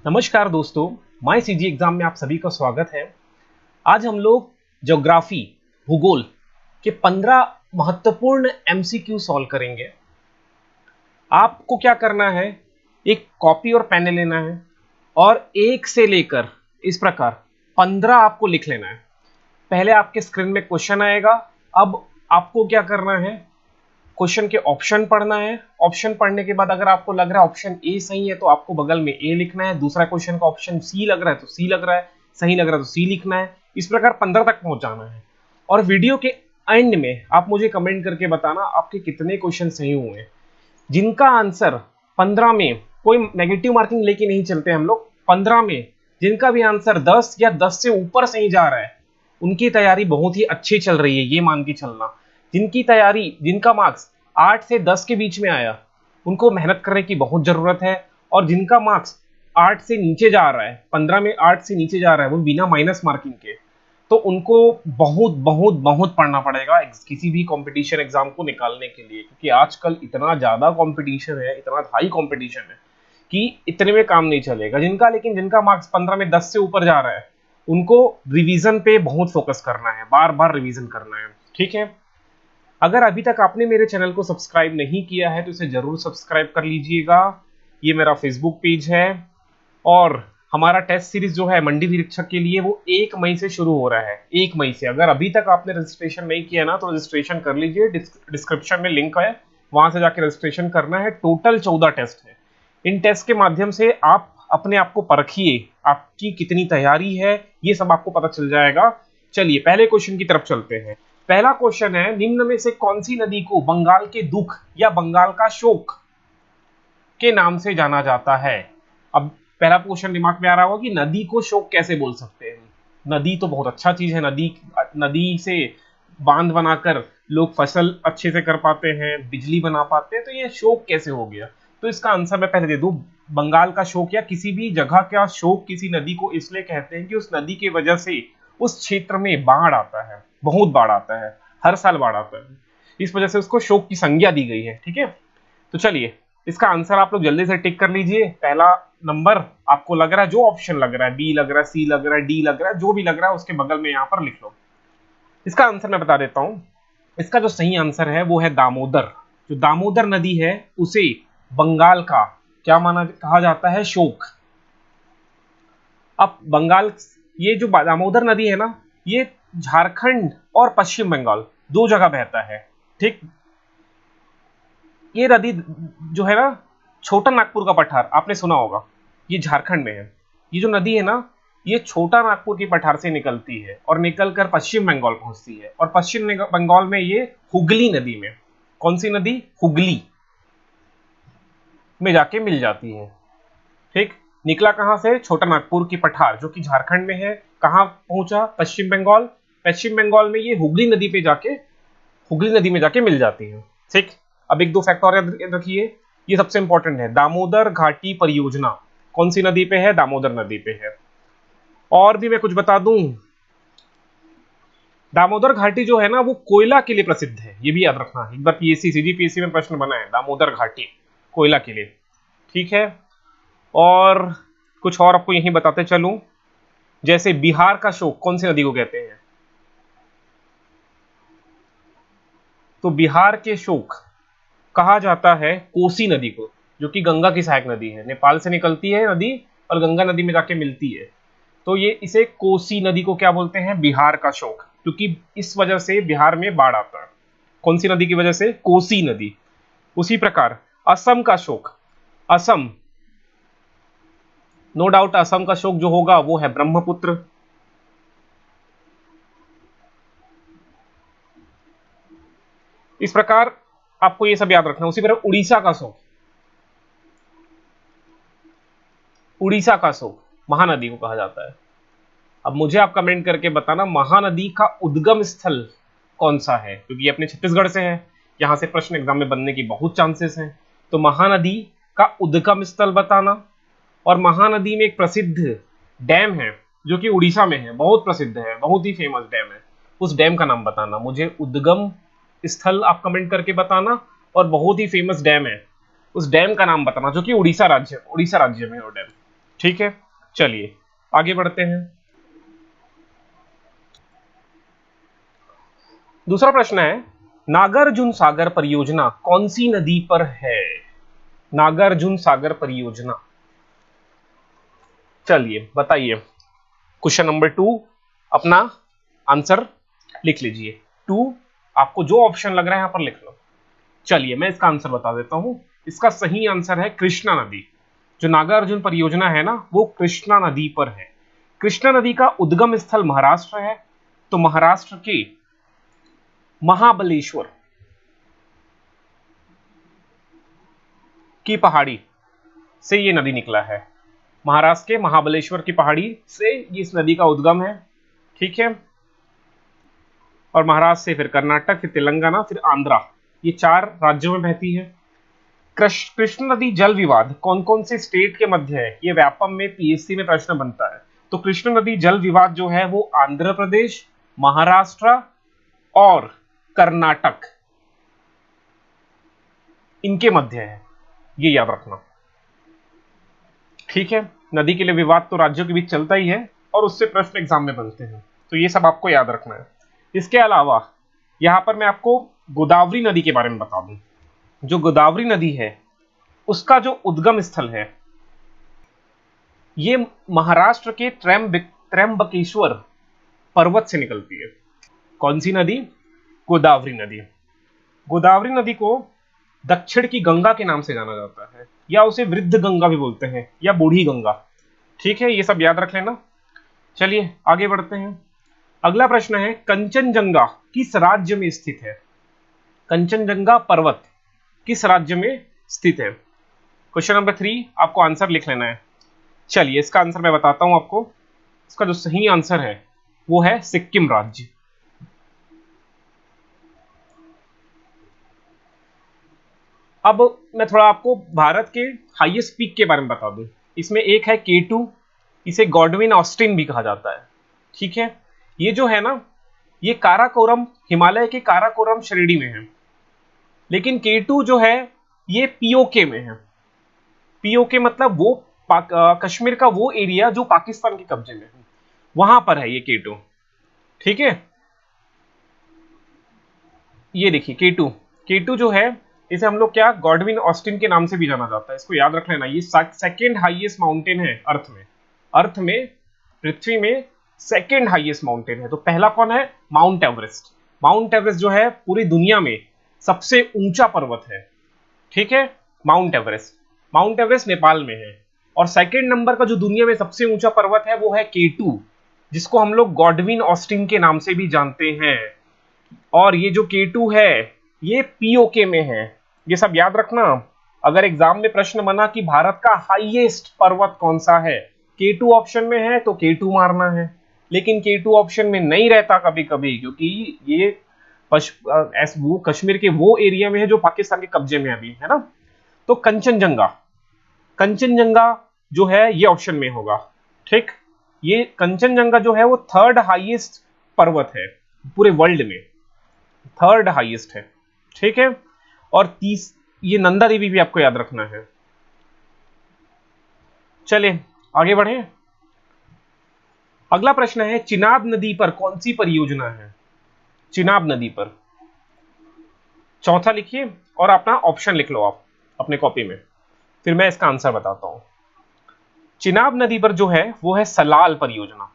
नमस्कार दोस्तों, my CG exam में आप सभी का स्वागत है। आज हम लोग ज्योग्राफी भूगोल के 15 महत्वपूर्ण एमसीक्यू सॉल्व करेंगे। आपको क्या करना है, एक कॉपी और पेन लेना है और एक से लेकर इस प्रकार 15 आपको लिख लेना है। पहले आपके स्क्रीन में क्वेश्चन आएगा। अब आपको क्या करना है, क्वेश्चन के ऑप्शन पढ़ना है। ऑप्शन पढ़ने के बाद अगर आपको लग रहा है ऑप्शन ए सही है तो आपको बगल में ए लिखना है। दूसरा क्वेश्चन का ऑप्शन सी लग रहा है तो सी लग रहा है, सही लग रहा है तो सी लिखना है। इस प्रकार 15 तक पहुंच जाना है और वीडियो के एंड में आप मुझे कमेंट करके बताना आपके कितने क्वेश्चन सही हुए हैं। जिनका आंसर 15 में, कोई नेगेटिव मार्किंग लेके नहीं चलते हम लोग, 15 में जिनका भी आंसर 10 या 10 से ऊपर सही जा रहा है उनकी तैयारी बहुत ही अच्छी चल रही है, ये मान के चलना। जिनकी तैयारी, जिनका मार्क्स 8 से 10 के बीच में आया उनको मेहनत करने की बहुत जरूरत है। और जिनका मार्क्स 8 से नीचे जा रहा है, 15 में 8 से नीचे जा रहा है, वो बिना माइनस मार्किंग के, तो उनको बहुत बहुत बहुत पढ़ना पड़ेगा किसी भी कंपटीशन एग्जाम को निकालने के लिए। क्योंकि आजकल इतना ज्यादा कंपटीशन है, इतना हाई कंपटीशन है कि इतने में काम नहीं चलेगा। जिनका मार्क्स 15 में 10 से ऊपर जा रहा है उनको रिवीजन पे बहुत फोकस करना है, बार बार रिवीजन करना है। ठीक है, अगर अभी तक आपने मेरे चैनल को सब्सक्राइब नहीं किया है तो इसे जरूर सब्सक्राइब कर लीजिएगा। ये मेरा फेसबुक पेज है और हमारा टेस्ट सीरीज जो है मंडी निरीक्षक के लिए वो 1 मई से शुरू हो रहा है। 1 मई से अगर अभी तक आपने रजिस्ट्रेशन नहीं किया ना तो रजिस्ट्रेशन कर लीजिए। डिस्क्रिप्शन में लिंक है, वहां से जाकर रजिस्ट्रेशन करना है। टोटल 14 टेस्ट है। इन टेस्ट के माध्यम से आप अपने आप को परखिए, आपकी कितनी तैयारी है ये सब आपको पता चल जाएगा। चलिए पहले क्वेश्चन की तरफ चलते हैं। पहला क्वेश्चन है, निम्न में से कौन सी नदी को बंगाल के दुख या बंगाल का शोक के नाम से जाना जाता है? अब पहला क्वेश्चन दिमाग में आ रहा होगा कि नदी को शोक कैसे बोल सकते हैं। नदी तो बहुत अच्छा चीज है, नदी से बांध बनाकर लोग फसल अच्छे से कर पाते हैं, बिजली बना पाते हैं, तो ये शोक कैसे हो गया? तो इसका आंसर मैं पहले दे दूं, बंगाल का शोक या किसी भी जगह का शोक किसी नदी को इसलिए कहते हैं कि उस नदी की वजह से उस क्षेत्र में बाढ़ आता है, बहुत बाढ़ आता है, हर साल बाढ़ आता है। इस वजह से उसको शोक की संज्ञा दी गई है। ठीक है, तो चलिए इसका आंसर आप लोग जल्दी से टिक कर लीजिए। पहला नंबर आपको लग रहा है, जो ऑप्शन लग रहा है, बी लग रहा है, सी लग रहा है, डी लग रहा है, जो भी लग रहा है उसके बगल में यहां पर लिख लो। इसका आंसर मैं बता देता हूं। इसका जो सही आंसर है वो है दामोदर। जो दामोदर नदी है उसे बंगाल का क्या कहा जाता है? शोक। अब बंगाल, ये जो दामोदर नदी है ना, ये झारखंड और पश्चिम बंगाल दो जगह बहता है। ठीक, ये नदी जो है ना, छोटा नागपुर का पठार आपने सुना होगा, ये झारखंड में है। ये जो नदी है ना, ये छोटा नागपुर की पठार से निकलती है और निकलकर पश्चिम बंगाल पहुंचती है और पश्चिम बंगाल में ये हुगली नदी में, कौन सी नदी? हुगली में जाके मिल जाती है। ठीक, निकला कहां से? छोटा नागपुर की पठार जो कि झारखंड में है। कहां पहुंचा? पश्चिम बंगाल। पश्चिम बंगाल में ये हुगली नदी पे जाके, हुगली नदी में जाके मिल जाती है। ठीक, अब एक दो फैक्ट और याद रखिए, ये सबसे इंपॉर्टेंट है। दामोदर घाटी परियोजना कौन सी नदी पे है? दामोदर नदी पे है। और भी मैं कुछ बता दूं, दामोदर घाटी जो है ना वो कोयला के लिए प्रसिद्ध है, ये भी याद रखना। एक बार पीएससी सीजीपीएससी में प्रश्न बना है, दामोदर घाटी कोयला के लिए। ठीक है, और कुछ और आपको यही बताते चलूं, जैसे बिहार का शोक कौन सी नदी को कहते हैं? तो बिहार के शोक कहा जाता है कोसी नदी को, जो कि गंगा की सहायक नदी है। नेपाल से निकलती है नदी और गंगा नदी में जाके मिलती है। तो ये इसे कोसी नदी को क्या बोलते हैं? बिहार का शोक, क्योंकि इस वजह से बिहार में बाढ़ आता है। कौन सी नदी की वजह से? कोसी नदी। उसी प्रकार असम का शोक, असम, नो डाउट असम का शोक जो होगा वो है ब्रह्मपुत्र। इस प्रकार आपको ये सब याद रखना। उसी तरह उड़ीसा का शोक, उड़ीसा का शोक महानदी को कहा जाता है। अब मुझे आप कमेंट करके बताना महानदी का उद्गम स्थल कौन सा है, क्योंकि अपने छत्तीसगढ़ से है, यहां से प्रश्न एग्जाम में बनने की बहुत चांसेस हैं। तो महानदी का उद्गम स्थल बताना। और महानदी में एक प्रसिद्ध डैम है जो कि उड़ीसा में है, बहुत प्रसिद्ध है, बहुत ही फेमस डैम है। उस डैम का नाम बताना मुझे। उद्गम स्थल आप कमेंट करके बताना, और बहुत ही फेमस डैम है, उस डैम का नाम बताना, जो कि उड़ीसा राज्य में है वो डैम। ठीक है, चलिए आगे बढ़ते हैं। दूसरा प्रश्न है, नागार्जुन सागर परियोजना कौन सी नदी पर है? नागार्जुन सागर परियोजना, चलिए बताइए। क्वेश्चन नंबर 2, अपना आंसर लिख लीजिए। 2, आपको जो ऑप्शन लग रहा है यहां पर लिख लो। चलिए मैं इसका आंसर बता देता हूं। इसका सही आंसर है कृष्णा नदी। जो नागार्जुन परियोजना है ना, वो कृष्णा नदी पर है। कृष्णा नदी का उद्गम स्थल महाराष्ट्र है, तो महाराष्ट्र के महाबलेश्वर की पहाड़ी से ये नदी निकला है। महाराष्ट्र के महाबलेश्वर की पहाड़ी से ये इस नदी का उद्गम है। ठीक है, और महाराष्ट्र से फिर कर्नाटक, फिर तेलंगाना, फिर आंध्रा, ये 4 राज्यों में बहती है। कृष्ण नदी जल विवाद कौन कौन से स्टेट के मध्य है? ये व्यापम में पीएससी में प्रश्न बनता है। तो कृष्ण नदी जल विवाद जो है वो आंध्र प्रदेश, महाराष्ट्र और कर्नाटक, इनके मध्य है, ये याद रखना। ठीक है, नदी के लिए विवाद तो राज्यों के बीच चलता ही है और उससे प्रश्न एग्जाम में बनते हैं, तो ये सब आपको याद रखना है। इसके अलावा यहां पर मैं आपको गोदावरी नदी के बारे में बता दूं। जो गोदावरी नदी है उसका जो उद्गम स्थल है ये महाराष्ट्र के त्र्यंबकेश्वर पर्वत से निकलती है। कौन सी नदी? गोदावरी नदी। गोदावरी नदी को दक्षिण की गंगा के नाम से जाना जाता है, या उसे वृद्ध गंगा भी बोलते हैं, या बूढ़ी गंगा। ठीक है, ये सब याद रख लेना। चलिए आगे बढ़ते हैं। अगला प्रश्न है, कंचनजंगा किस राज्य में स्थित है? कंचनजंगा पर्वत किस राज्य में स्थित है? क्वेश्चन नंबर 3, आपको आंसर लिख लेना है। चलिए इसका आंसर मैं बताता हूं आपको। इसका जो सही आंसर है वो है सिक्किम राज्य। अब मैं थोड़ा आपको भारत के हाईएस्ट पीक के बारे में बता दूं। इसमें एक है K2, इसे गॉडविन ऑस्टिन भी कहा जाता है। ठीक है, ये जो है ना, ये काराकोरम, हिमालय के काराकोरम श्रेणी में है। लेकिन K2 जो है ये पीओके में है। पीओके मतलब वो कश्मीर का वो एरिया जो पाकिस्तान के कब्जे में है, वहां पर है ये K2। ठीक है, ये देखिए K2 जो है, इसे हम लोग क्या गॉडविन ऑस्टिन के नाम से भी जाना जाता है। इसको याद रख लेना। ये सेकंड हाईएस्ट माउंटेन है अर्थ में पृथ्वी में सेकंड हाईएस्ट माउंटेन है। तो पहला कौन है? Mount Everest. माउंट एवरेस्ट जो है पूरी दुनिया में सबसे ऊंचा पर्वत है। ठीक है, माउंट एवरेस्ट नेपाल में है। और सेकंड नंबर का जो दुनिया में सबसे ऊंचा पर्वत है वो है K2, जिसको हम लोग गॉडविन ऑस्टिन के नाम से भी जानते हैं। और ये जो K2 है ये पीओके में है। ये सब याद रखना। अगर एग्जाम में प्रश्न बना कि भारत का हाईएस्ट पर्वत कौन सा है, K2 ऑप्शन में है तो K2 मारना है। लेकिन K2 ऑप्शन में नहीं रहता कभी कभी, क्योंकि ये वो कश्मीर के वो एरिया में है जो पाकिस्तान के कब्जे में अभी है ना। तो कंचनजंगा जो है ये ऑप्शन में होगा। ठीक, ये कंचनजंगा जो है वो 3rd हाईएस्ट पर्वत है पूरे वर्ल्ड में, 3rd हाईएस्ट है। ठीक है, और ये नंदा देवी भी आपको याद रखना है। चलिए आगे बढ़े। अगला प्रश्न है, चिनाब नदी पर कौन सी परियोजना है? चिनाब नदी पर, चौथा लिखिए और अपना ऑप्शन लिख लो आप अपने कॉपी में, फिर मैं इसका आंसर बताता हूं। चिनाब नदी पर जो है वो है सलाल परियोजना।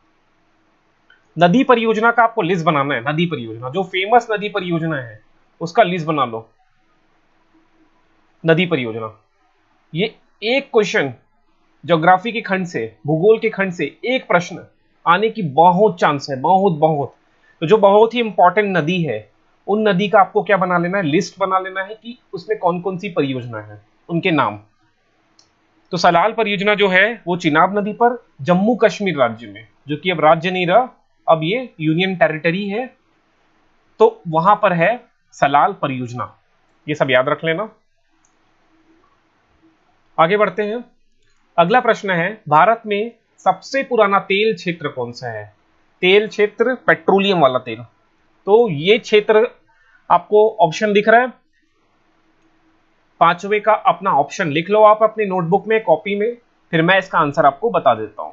नदी परियोजना का आपको लिस्ट बनाना है। नदी परियोजना जो फेमस नदी परियोजना है उसका लिस्ट बना लो। नदी परियोजना, ये एक क्वेश्चन ज्योग्राफी के खंड से, भूगोल के खंड से एक प्रश्न आने की बहुत चांस है, बहुत। तो जो बहुत ही इंपॉर्टेंट नदी है, उन नदी का आपको क्या बना लेना है? लिस्ट बना लेना है कि उसमें कौन कौन सी परियोजना है, उनके नाम। तो सलाल परियोजना जो है वो चिनाब नदी पर जम्मू कश्मीर राज्य में, जो कि अब राज्य नहीं रहा, अब ये यूनियन टेरिटरी है, तो वहां पर है सलाल परियोजना। ये सब याद रख लेना। आगे बढ़ते हैं। अगला प्रश्न है, भारत में सबसे पुराना तेल क्षेत्र कौन सा है? तेल क्षेत्र, पेट्रोलियम वाला तेल। तो ये क्षेत्र आपको ऑप्शन दिख रहा है, 5वें का अपना ऑप्शन लिख लो आप अपनी नोटबुक में, कॉपी में। फिर मैं इसका आंसर आपको बता देता हूं।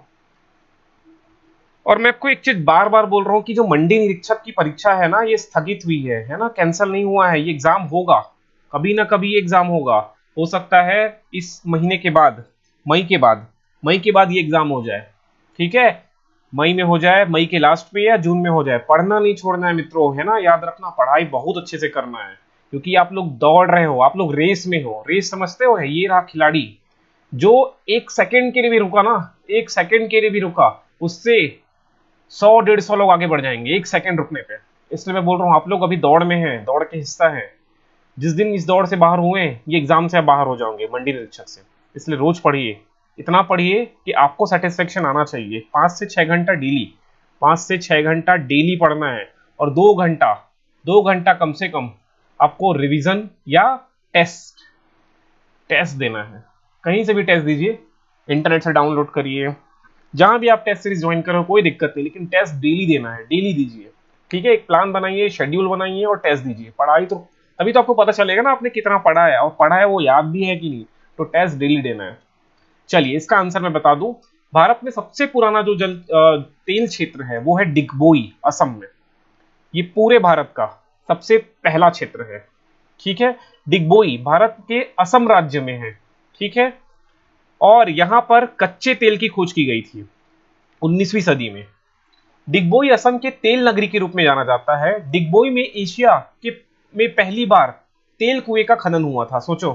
और मैं आपको एक चीज बार बार बोल रहा हूं कि जो मंडी निरीक्षक की परीक्षा है ना, ये स्थगित हुई है ना, कैंसिल नहीं हुआ है। ये एग्जाम होगा, कभी ना कभी एग्जाम होगा। हो सकता है इस महीने के बाद, मई के बाद ये एग्जाम हो जाए। ठीक है, मई में हो जाए, मई के लास्ट में या जून में हो जाए। पढ़ना नहीं छोड़ना है मित्रों, है ना, याद रखना, पढ़ाई बहुत अच्छे से करना है, क्योंकि आप लोग दौड़ रहे हो, आप लोग रेस में हो। रेस समझते हो, है ये रहा खिलाड़ी, जो एक सेकंड के लिए भी रुका ना, एक सेकंड के लिए भी रुका, उससे 100-150 लोग आगे बढ़ जाएंगे एक सेकंड रुकने पे। इसलिए मैं बोल रहा हूँ, आप लोग अभी दौड़ में हैं, दौड़ के हिस्सा है। जिस दिन इस दौड़ से बाहर हुए, ये एग्जाम से आप बाहर हो जाओगे मंडी निरीक्षक से। इसलिए रोज पढ़िए, इतना पढ़िए कि आपको सेटिस्फेक्शन आना चाहिए। 5 से 6 घंटा डेली, 5 से 6 घंटा डेली पढ़ना है। और 2 घंटा, 2 घंटा कम से कम आपको रिवीजन या टेस्ट टेस्ट देना है। कहीं से भी टेस्ट दीजिए, इंटरनेट से डाउनलोड करिए, जहां भी आप टेस्ट सीरीज ज्वाइन करो कोई दिक्कत नहीं, लेकिन टेस्ट डेली देना है, डेली दीजिए। ठीक है, एक प्लान बनाइए, शेड्यूल बनाइए और टेस्ट दीजिए। पढ़ाई तो तभी तो आपको पता चलेगा ना आपने कितना पढ़ा है, और पढ़ा है वो याद भी है कि नहीं। तो टेस्ट डेली देना है। चलिए, इसका आंसर मैं बता दूं। भारत में सबसे पुराना जो तेल क्षेत्र है वो है डिगबोई, असम में। ये पूरे भारत का सबसे पहला क्षेत्र है। ठीक है, डिगबोई भारत के असम राज्य में है। ठीक है, और यहां पर कच्चे तेल की खोज की गई थी 19वीं सदी में। डिगबोई असम के तेल नगरी के रूप में जाना जाता है। डिगबोई में एशिया के में पहली बार तेल कुएं का खनन हुआ था। सोचो,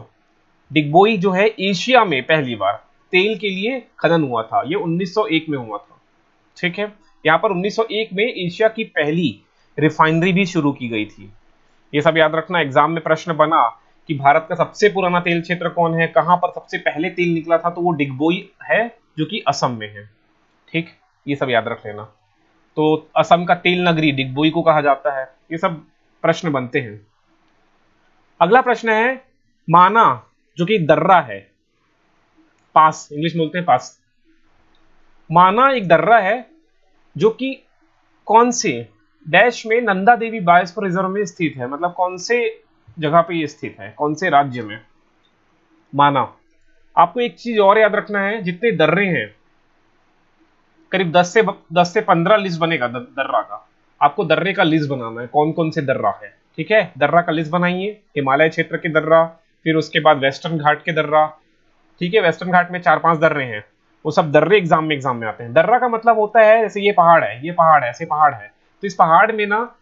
डिगबोई जो है एशिया में पहली बार तेल के लिए खनन हुआ था, ये 1901 में हुआ था। ठीक है, यहां पर 1901 में एशिया की पहली रिफाइनरी भी शुरू की गई थी। ये सब याद रखना। एग्जाम में प्रश्न बना कि भारत का सबसे पुराना तेल क्षेत्र कौन है, कहां पर सबसे पहले तेल निकला था, तो वो डिगबोई है, जो कि असम में है। ठीक, ये सब याद रख लेना। तो असम का तेल नगरी डिगबोई को कहा जाता है। ये सब प्रश्न बनते हैं। अगला प्रश्न है माना, जो कि दर्रा है, पास, इंग्लिश में बोलते हैं पास। माना एक दर्रा है जो कि कौन से डैश में नंदा देवी बायोस्फीयर रिजर्व में स्थित है, मतलब कौन से जगह पे ये स्थित है, कौन से राज्य में। माना, आपको एक चीज और याद रखना है, जितने दर्रे हैं करीब 10 से 15 लिस्ट बनेगा दर्रा का। आपको दर्रे का लिस्ट बनाना है, कौन कौन से दर्रा है। ठीक है, दर्रा का लिस्ट बनाइए। हिमालय क्षेत्र के दर्रा, फिर उसके बाद वेस्टर्न घाट के दर्रा। ठीक है, वेस्टर्न घाट में 4-5 दर्रे हैं, वो सब दर्रे एग्जाम में आते हैं। दर्रा का मतलब होता है जैसे ये पहाड़ है, ये पहाड़ है, ऐसे पहाड़ है, तो इस पहाड़ में ना,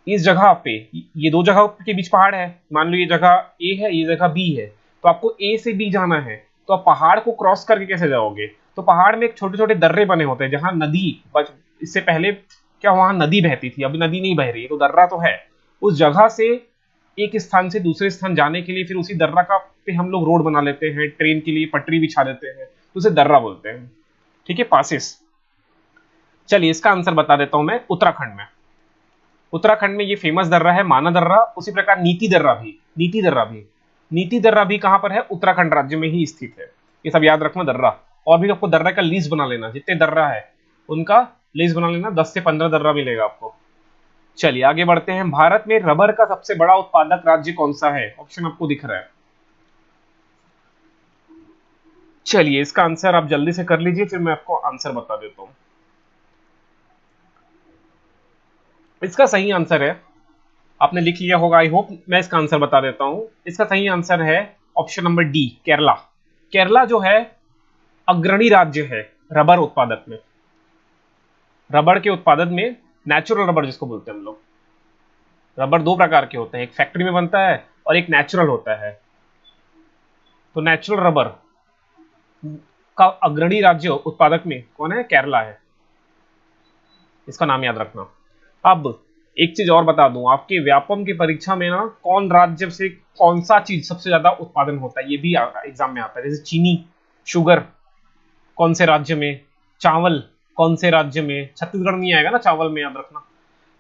इस जगह पे, ये दो जगह के बीच पहाड़ है, मान लो ये जगह ए है, ये जगह बी है, तो आपको ए से बी जाना है, तो आप पहाड़ को क्रॉस करके कैसे जाओगे। तो पहाड़ में एक छोटे छोटे दर्रे बने होते हैं, जहां नदी इससे पहले क्या वहां नदी बहती थी, अभी नदी नहीं बह रही है, तो दर्रा तो है। उस जगह से एक स्थान से दूसरे स्थान जाने के लिए फिर उसी दर्रा का पे हम लोग रोड बना लेते हैं, ट्रेन के लिए पटरी बिछा देते हैं, तो उसे दर्रा बोलते हैं। ठीक है, पासिस। चलिए, इसका आंसर बता देता हूं मैं। उत्तराखंड में, उत्तराखंड में ये फेमस दर्रा है माना दर्रा। उसी प्रकार नीति दर्रा भी कहां पर है, उत्तराखंड राज्य में ही स्थित है। ये सब याद रखना दर्रा। और भी आपको दर्रा का लिस्ट बना लेना, जितने दर्रा है उनका लिस्ट बना लेना, 10 से 15 दर्रा मिलेगा आपको। चलिए आगे बढ़ते हैं। भारत में रबर का सबसे बड़ा उत्पादक राज्य कौन सा है, ऑप्शन आपको दिख रहा है। चलिए, इसका आंसर आप जल्दी से कर लीजिए, फिर मैं आपको आंसर बता देता हूं। इसका सही आंसर है, आपने लिख लिया होगा आई होप, मैं इसका आंसर बता देता हूं। इसका सही आंसर है option number D, Kerala. Kerala जो है अग्रणी राज्य है रबर उत्पादक में। रबर के उत्पादन में, नेचुरल रबर जिसको बोलते हैं हम लोग। रबर दो प्रकार के होते हैं, एक फैक्ट्री में बनता है और एक नेचुरल होता है। तो नेचुरल रबर का अग्रणी राज्य उत्पादक में कौन है, केरला है। इसका नाम याद रखना। अब एक चीज और बता दूं, आपके व्यापम की परीक्षा में ना, कौन राज्य से कौन सा चीज सबसे ज्यादा उत्पादन होता है, ये भी एग्जाम में आता है। जैसे चीनी, शुगर कौन से राज्य में, चावल कौन से राज्य में, छत्तीसगढ़ नहीं आएगा ना चावल में, याद रखना।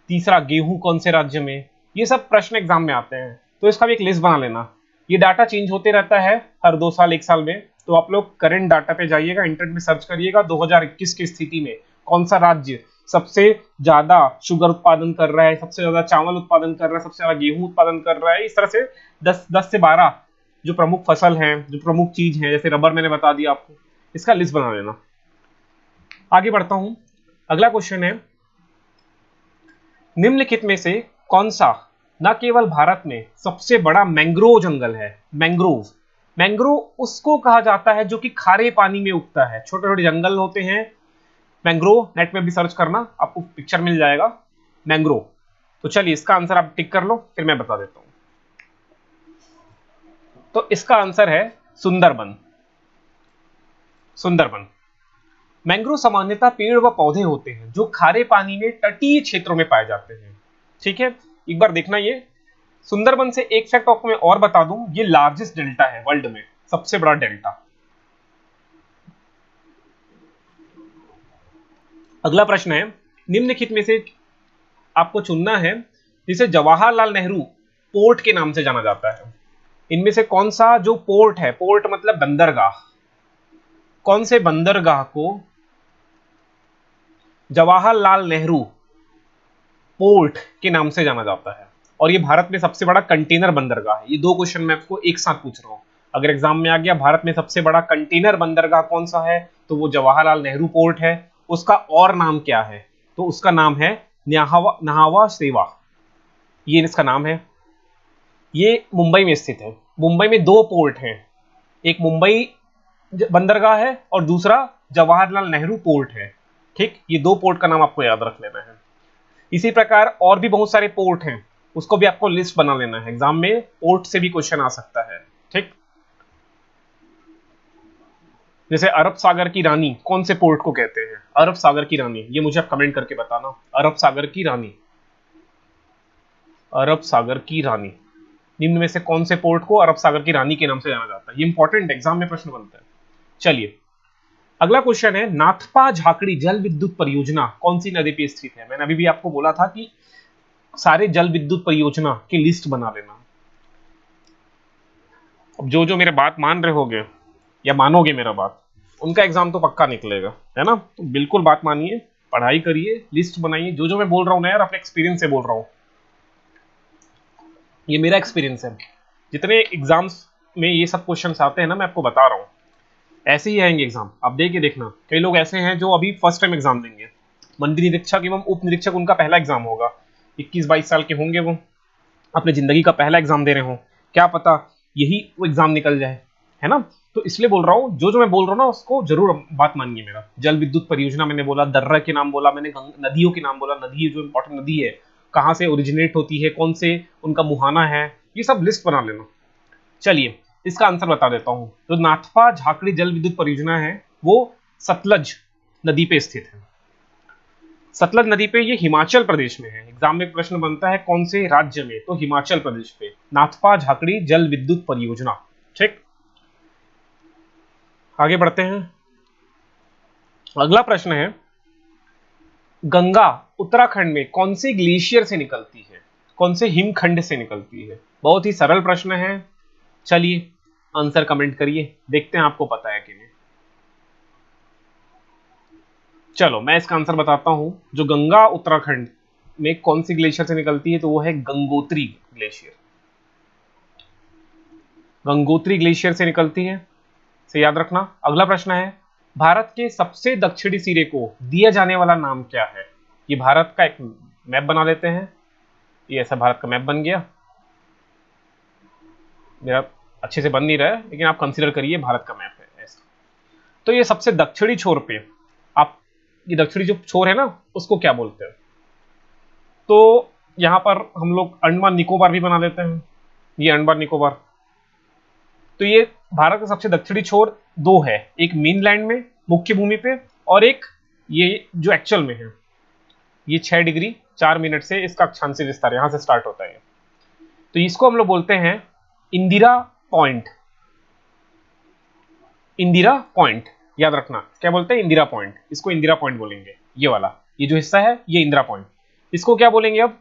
तीसरा, गेहूं कौन से राज्य में। ये सब प्रश्न एग्जाम में आते हैं, तो इसका भी एक लिस्ट बना लेना। ये डाटा चेंज होते रहता है हर 2 साल 1 साल में, तो आप लोग करंट डाटा पे जाइएगा, इंटरनेट में सर्च करिएगा 2021 की स्थिति में कौन सा राज्य सबसे ज्यादा शुगर उत्पादन कर रहा है, सबसे ज्यादा चावल उत्पादन कर रहा है, सबसे ज्यादा गेहूं उत्पादन कर रहा है। इस तरह से 10 से 12 जो प्रमुख फसल हैं, जो प्रमुख चीज है, जैसे रबर मैंने बता दिया आपको, इसका लिस्ट बना लेना। आगे बढ़ता हूं, अगला क्वेश्चन है, निम्नलिखित में से कौन सा न केवल भारत में सबसे बड़ा मैंग्रोव जंगल है? मैंग्रोव, मैंग्रोव उसको कहा जाता है जो कि खारे पानी में उगता है, छोटे छोटे जंगल होते हैं मैंग्रोव। नेट में भी सर्च करना, आपको पिक्चर मिल जाएगा मैंग्रोव। तो चलिए इसका आंसर आप टिक कर लो, फिर मैं बता देता हूं। तो इसका आंसर है सुंदरबन। सुंदरबन। मैंग्रोव सामान्यतः पेड़ व पौधे होते हैं जो खारे पानी में तटीय क्षेत्रों में पाए जाते हैं। ठीक है, एक बार देखना ये सुंदरबन से एक फैक्ट आपको मैं और बता दूं, ये लार्जेस्ट डेल्टा है वर्ल्ड में, सबसे बड़ा डेल्टा। अगला प्रश्न है, निम्नलिखित में से आपको चुनना है जिसे जवाहरलाल नेहरू पोर्ट के नाम से जाना जाता है। इनमें से कौन सा जो पोर्ट है, पोर्ट मतलब बंदरगाह, कौन से बंदरगाह को जवाहरलाल नेहरू पोर्ट के नाम से जाना जाता है? और ये भारत में सबसे बड़ा कंटेनर बंदरगाह है। ये दो क्वेश्चन मैं आपको एक साथ पूछ रहा हूं, अगर एग्जाम में आ गया भारत में सबसे बड़ा कंटेनर बंदरगाह कौन सा है, तो वो जवाहरलाल नेहरू पोर्ट है। उसका और नाम क्या है? तो उसका नाम है न्हावा शेवा, ये इसका नाम है। ये मुंबई में स्थित है। मुंबई में दो पोर्ट हैं, एक मुंबई बंदरगाह है और दूसरा जवाहरलाल नेहरू पोर्ट है। ठीक, ये दो पोर्ट का नाम आपको याद रख लेना है। इसी प्रकार और भी बहुत सारे पोर्ट हैं, उसको भी आपको लिस्ट बना लेना है, एग्जाम में पोर्ट से भी क्वेश्चन आ सकता है। ठीक, जैसे अरब सागर की रानी कौन से पोर्ट को कहते हैं? अरब सागर की रानी, ये मुझे आप कमेंट करके बताना। अरब सागर की रानी, अरब सागर की रानी, निम्न में से कौन से पोर्ट को अरब सागर की रानी के नाम से जाना जाता है? ये इंपॉर्टेंट एग्जाम में प्रश्न बनता है। चलिए अगला क्वेश्चन है, नाथपा झाकड़ी जल विद्युत परियोजना कौन सी नदी पे स्थित है? मैंने अभी भी आपको बोला था कि सारे जल विद्युत परियोजना की लिस्ट बना लेना। अब जो जो मेरे बात मान रहे होगे या मानोगे मेरा बात, उनका एग्जाम तो पक्का निकलेगा, है ना? तो बिल्कुल बात मानिए, पढ़ाई करिए, लिस्ट बनाइए। जो जो मैं बोल रहा हूं ना यार, अपने एक्सपीरियंस से बोल रहा हूं, ये मेरा एक्सपीरियंस है। जितने एग्जाम्स में ये सब क्वेश्चंस आते हैं ना, मैं आपको बता रहा हूं, ऐसे ही आएंगे एग्जाम, आप दे के देखना। कई लोग ऐसे हैं जो अभी फर्स्ट टाइम एग्जाम देंगे, मंडी निरीक्षक एवं उप निरीक्षक उनका पहला एग्जाम होगा, 21-22 साल के होंगे वो, अपने जिंदगी का पहला एग्जाम दे रहे हो, क्या पता यही वो एग्जाम निकल जाए, है ना? तो इसलिए बोल रहा हूँ, जो जो मैं बोल रहा हूँ ना उसको जरूर बात मानिए मेरा। जल विद्युत परियोजना मैंने बोला, दर्रा के नाम बोला मैंने, नदियों के नाम बोला, नदी जो इंपॉर्टेंट नदी है कहाँ से ओरिजिनेट होती है, कौन से उनका मुहाना है, ये सब लिस्ट बना लेना। चलिए इसका आंसर बता देता हूं। जो नाथपा झाकड़ी जल विद्युत परियोजना है वो सतलज नदी पे स्थित है। सतलज नदी पे, ये हिमाचल प्रदेश में है। एग्जाम में प्रश्न बनता है कौन से राज्य में, तो हिमाचल प्रदेश पे नाथपा झाकड़ी जल विद्युत परियोजना। ठीक, आगे बढ़ते हैं। अगला प्रश्न है, गंगा उत्तराखंड में कौन से ग्लेशियर से निकलती है, कौन से हिमखंड से निकलती है? बहुत ही सरल प्रश्न है। चलिए आंसर कमेंट करिए, देखते हैं आपको पता है कि नहीं। चलो मैं इसका आंसर बताता हूं। जो गंगा उत्तराखंड में कौन सी ग्लेशियर से निकलती है, तो वो है गंगोत्री ग्लेशियर। गंगोत्री ग्लेशियर से निकलती है, से याद रखना। अगला प्रश्न है, भारत के सबसे दक्षिणी सिरे को दिया जाने वाला नाम क्या है? ये भारत का एक मैप बना लेते हैं, ये ऐसा भारत का मैप बन गया। मेरा अच्छे से बन नहीं रहा है, लेकिन आप कंसीडर करिए भारत का मैप है ऐसा। तो ये सबसे दक्षिणी छोर पे, आप ये दक्षिणी जो छोर है ना, उसको क्या बोलते हैं? तो यहां पर हम लोग अंडमान निकोबार भी बना लेते हैं, ये अंडमान निकोबार। तो ये भारत का सबसे दक्षिणी छोर दो है, एक मेनलैंड में मुख्य भूमि पे, और एक ये जो एक्चुअल में है, ये 6 डिग्री 4 मिनट से इसका अक्षांशीय विस्तार यहां से स्टार्ट होता है। तो इसको हम लोग बोलते हैं इंदिरा पॉइंट। इंदिरा पॉइंट याद रखना, क्या बोलते हैं? इंदिरा पॉइंट, इसको इंदिरा पॉइंट बोलेंगे। ये वाला, ये जो हिस्सा है ये इंदिरा पॉइंट। इसको क्या बोलेंगे अब?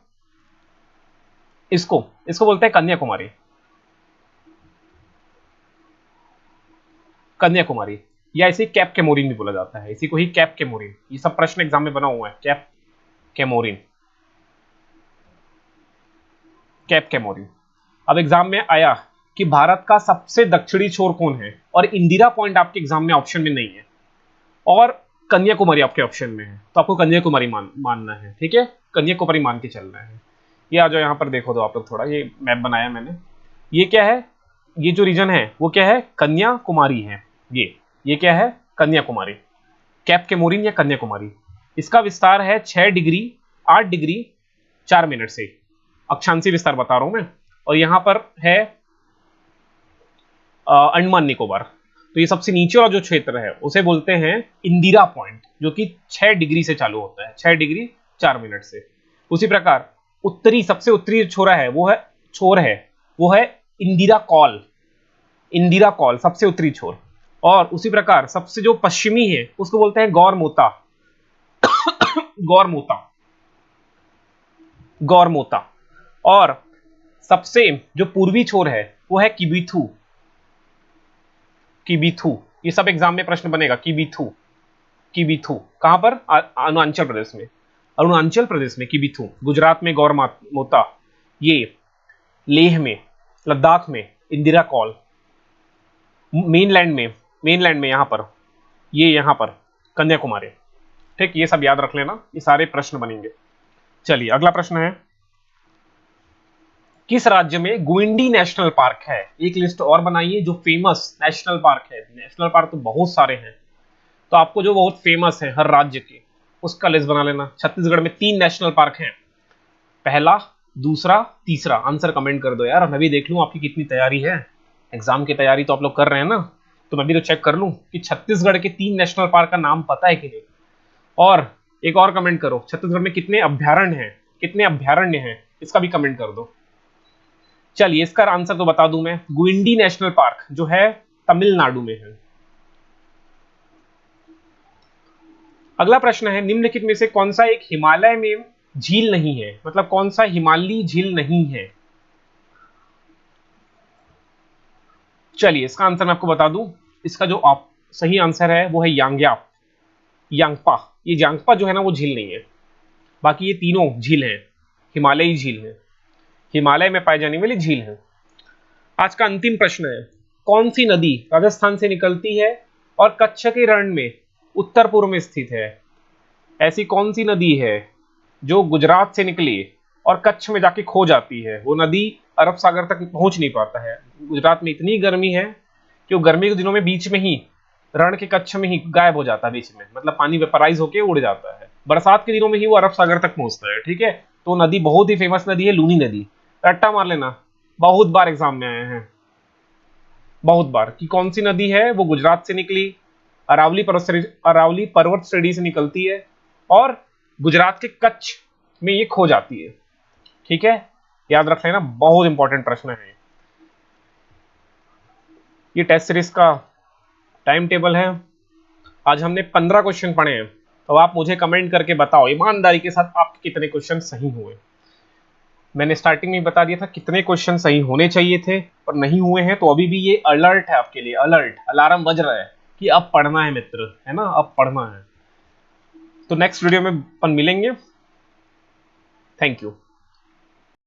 इसको इसको बोलते हैं कन्याकुमारी। कन्याकुमारी, या इसे कैप केमोरिन भी बोला जाता है, इसी को ही कैप केमोरिन। ये सब प्रश्न एग्जाम में बना हुआ है, कैप केमोरिन, कैप केमोरिन। अब एग्जाम में आया कि भारत का सबसे दक्षिणी छोर कौन है, और इंदिरा पॉइंट आपके एग्जाम में ऑप्शन में नहीं है, और कन्याकुमारी आपके ऑप्शन में है, तो आपको कन्याकुमारी मानना है। ठीक है, कन्याकुमारी मान के चलना है। ये आ जाओ यहाँ पर, देखो तो आप लोग थोड़ा, ये मैप बनाया मैंने। ये क्या है, ये जो रीजन है वो क्या है, कन्याकुमारी है। ये क्या है, कन्याकुमारी, कैप के मोरिन या कन्याकुमारी। इसका विस्तार है 6 डिग्री 8 डिग्री 4 मिनट से, अक्षांशीय विस्तार बता रहा हूं मैं। और यहां पर है अंडमान निकोबार। तो ये सबसे नीचे वाला जो क्षेत्र है उसे बोलते हैं इंदिरा पॉइंट, जो कि 6 डिग्री से चालू होता है, 6 डिग्री 4 मिनट से। उसी प्रकार उत्तरी, सबसे उत्तरी छोरा है वो है इंदिरा कॉल, इंदिरा कॉल सबसे उत्तरी छोर। और उसी प्रकार सबसे जो पश्चिमी है उसको बोलते हैं गौरमोता, गौरमोता, गौरमोता। और सबसे जो पूर्वी छोर है वो है किबिथू, किबिथू। ये सब एग्जाम में प्रश्न बनेगा, किबिथू, किबिथू कहां पर, अरुणाचल प्रदेश में, अरुणाचल प्रदेश में किबिथू। गुजरात में गौरमोता, ये लेह में, लद्दाख में इंदिरा कॉल, मेनलैंड में यहां पर, ये यहां पर कन्याकुमारी। ठीक, ये सब याद रख लेना, ये सारे प्रश्न बनेंगे। चलिए अगला प्रश्न है, किस राज्य में गुइंडी नेशनल पार्क है। एक लिस्ट और बनाइए जो फेमस नेशनल पार्क है। नेशनल पार्क तो बहुत सारे हैं, तो आपको जो बहुत फेमस है हर राज्य के उसका लिस्ट बना लेना। छत्तीसगढ़ में 3 नेशनल पार्क हैं, पहला, दूसरा, तीसरा। आंसर कमेंट कर दो यार, मैं भी देख लूं आपकी कितनी तैयारी है। एग्जाम की तैयारी तो आप लोग कर रहे हैं ना, तो मैं भी तो चेक कर लूं कि छत्तीसगढ़ के 3 नेशनल पार्क का नाम पता है कि नहीं। और एक और कमेंट करो, छत्तीसगढ़ में कितने अभ्यारण्य हैं, कितने अभ्यारण्य हैं, इसका भी कमेंट कर दो। चलिए इसका आंसर तो बता दूं मैं, गुइंडी नेशनल पार्क जो है तमिलनाडु में है। अगला प्रश्न है, निम्नलिखित में से कौन सा एक हिमालय में झील नहीं है, मतलब कौन सा हिमालयी झील नहीं है। चलिए इसका आंसर मैं आपको बता दूं, इसका जो सही आंसर है वो है यांग्याप, यांगपा। ये यांगपा जो है ना वो झील नहीं है, बाकी ये तीनों झील हैं, हिमालयी झील है, हिमालय में पाई जाने वाली झील है। आज का अंतिम प्रश्न है, कौन सी नदी राजस्थान से निकलती है और कच्छ के रण में उत्तर पूर्व में स्थित है। ऐसी कौन सी नदी है जो गुजरात से निकली और कच्छ में जाके खो जाती है। वो नदी अरब सागर तक पहुंच नहीं पाता है। गुजरात में इतनी गर्मी है कि वो गर्मी के दिनों में बीच में ही रण के कच्छ में ही गायब हो जाता है, बीच में, मतलब पानी वेपराइज होकर उड़ जाता है। बरसात के दिनों में ही वो अरब सागर तक पहुंचता है। ठीक है, तो नदी बहुत ही फेमस नदी है, लूनी नदी। रट्टा मार लेना, बहुत बार एग्जाम में आए हैं, बहुत बार, कि कौन सी नदी है वो गुजरात से निकली, अरावली पर्वत श्रेणी से निकलती है और गुजरात के कच्छ में ये खो जाती है। ठीक है, याद रख लेना, बहुत इंपॉर्टेंट प्रश्न है। ये टेस्ट सीरीज का टाइम टेबल है। आज हमने 15 क्वेश्चन पढ़े हैं, तो आप मुझे कमेंट करके बताओ ईमानदारी के साथ आपके कितने क्वेश्चन सही हुए। मैंने स्टार्टिंग में बता दिया था कितने क्वेश्चन सही होने चाहिए थे, पर नहीं हुए हैं, तो अभी भी ये अलर्ट है आपके लिए, अलर्ट, अलार्म बज रहा है कि अब पढ़ना है मित्र, है ना, अब पढ़ना है। तो नेक्स्ट वीडियो में अपन मिलेंगे। Thank you.